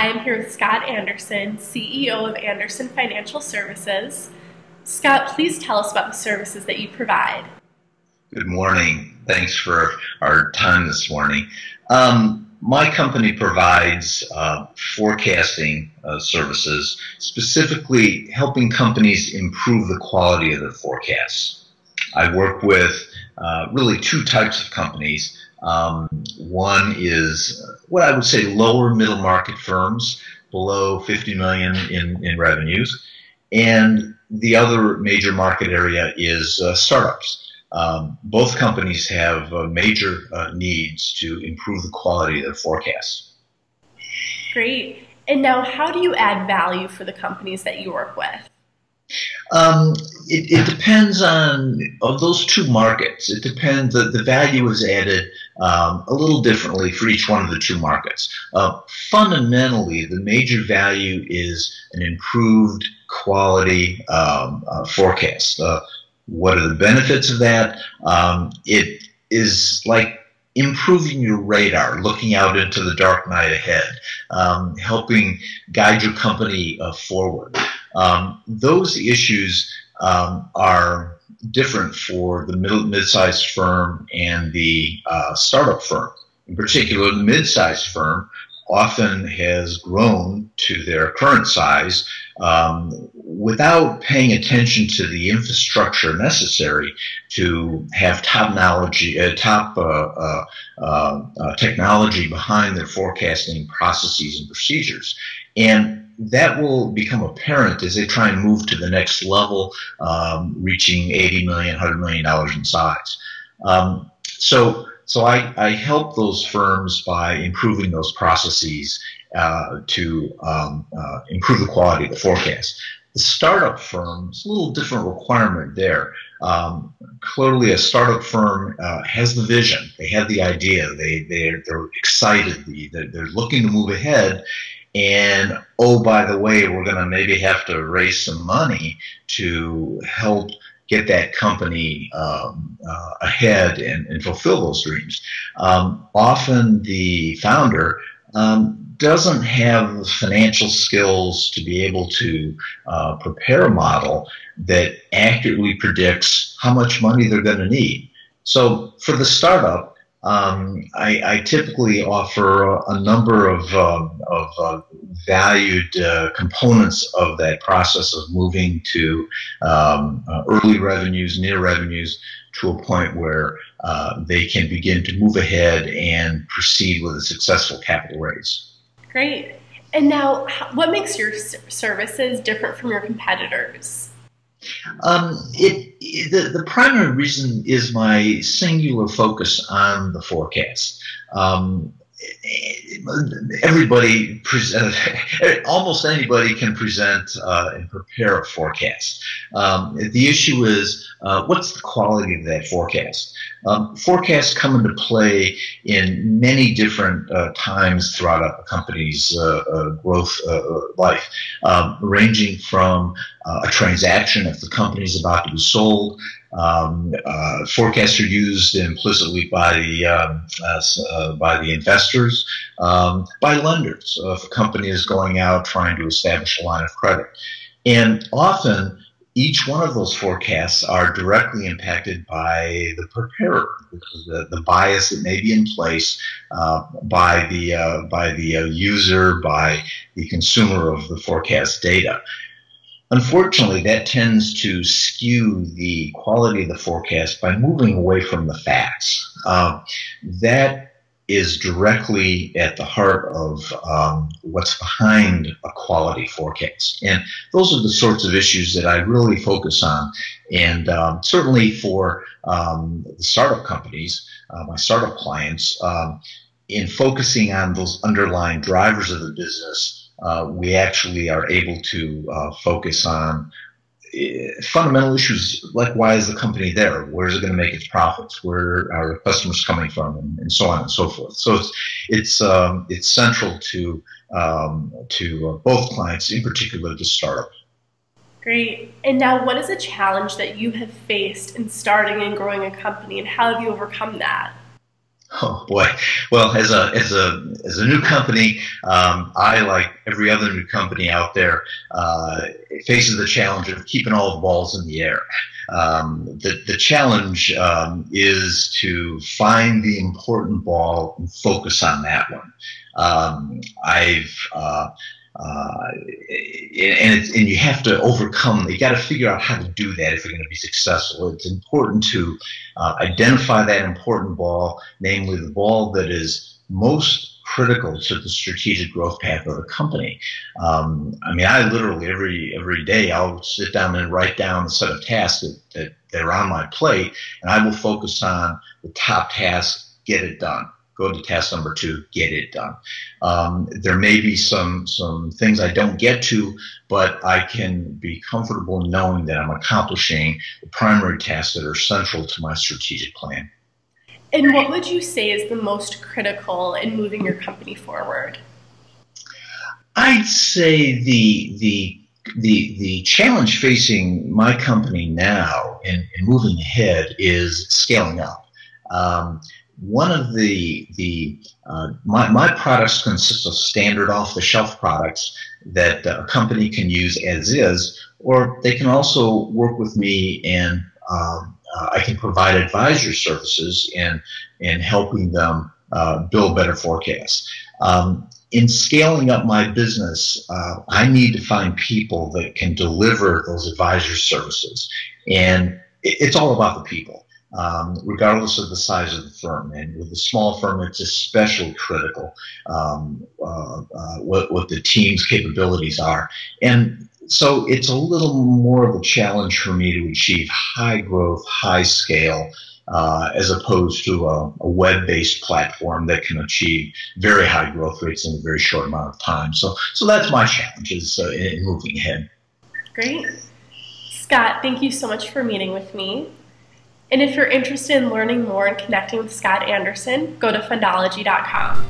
I am here with Scott Anderson, CEO of Anderson Financial Services. Scott, please tell us about the services that you provide. Good morning. Thanks for our time this morning. My company provides forecasting services, specifically helping companies improve the quality of their forecasts. I work with really two types of companies. One is what I would say lower middle market firms, below 50 million in revenues, and the other major market area is startups. Both companies have major needs to improve the quality of their forecasts. Great. And now, how do you add value for the companies that you work with? It depends on of those two markets. It depends. The value is added a little differently for each one of the two markets. Fundamentally, the major value is an improved quality forecast. What are the benefits of that? It is like improving your radar, looking out into the dark night ahead, helping guide your company forward. Those issues are different for the mid-sized firm and the startup firm. In particular, the mid-sized firm often has grown to their current size without paying attention to the infrastructure necessary to have top technology behind their forecasting processes and procedures. And that will become apparent as they try and move to the next level, reaching $80 million, $100 million in size. So I help those firms by improving those processes to improve the quality of the forecast. The startup firm, it's a little different requirement there. Clearly, a startup firm has the vision. They have the idea. They're excited. They're looking to move ahead. And, oh, by the way, we're going to maybe have to raise some money to help get that company ahead and fulfill those dreams. Often the founder doesn't have the financial skills to be able to prepare a model that accurately predicts how much money they're going to need. So for the startup, I typically offer a number of valued components of that process of moving to early revenues, near revenues, to a point where they can begin to move ahead and proceed with a successful capital raise. Great. And now, what makes your services different from your competitors? The primary reason is my singular focus on the forecast. Almost anybody can present and prepare a forecast. The issue is what's the quality of that forecast? Forecasts come into play in many different times throughout a company's growth life, ranging from a transaction if the company is about to be sold. Forecasts are used implicitly by the investors, by lenders if a company is going out trying to establish a line of credit. And often each one of those forecasts are directly impacted by the preparer, the bias that may be in place by the user, by the consumer of the forecast data. Unfortunately, that tends to skew the quality of the forecast by moving away from the facts. That is directly at the heart of what's behind a quality forecast. And those are the sorts of issues that I really focus on. And certainly for the startup companies, my startup clients, in focusing on those underlying drivers of the business, we actually are able to focus on fundamental issues like why is the company there? Where is it going to make its profits? Where are customers coming from? And so on and so forth. So it's central to both clients, in particular the startup. Great. And now, what is a challenge that you have faced in starting and growing a company, and how have you overcome that? Oh boy. Well, as a new company, I, like every other new company out there, faces the challenge of keeping all the balls in the air. The challenge is to find the important ball and focus on that one. I've and you have to overcome. You got to figure out how to do that if you're going to be successful. It's important to identify that important ball, namely the ball that is most critical to the strategic growth path of the company. I mean, I literally every day I'll sit down and write down a set of tasks that are on my plate, and I will focus on the top task, get it done. Go to task number 2, get it done. There may be some things I don't get to, but I can be comfortable knowing that I'm accomplishing the primary tasks that are central to my strategic plan. And what would you say is the most critical in moving your company forward? I'd say the challenge facing my company now in moving ahead is scaling up. One of my products consist of standard off-the-shelf products that a company can use as is, or they can also work with me, and I can provide advisory services in helping them build better forecasts. In scaling up my business, I need to find people that can deliver those advisory services, and it's all about the people. Regardless of the size of the firm. And with a small firm, it's especially critical what the team's capabilities are. And so it's a little more of a challenge for me to achieve high growth, high scale, as opposed to a web-based platform that can achieve very high growth rates in a very short amount of time. So that's my challenge, is in moving ahead. Great. Scott, thank you so much for meeting with me. And if you're interested in learning more and connecting with Scott Anderson, go to fundology.com.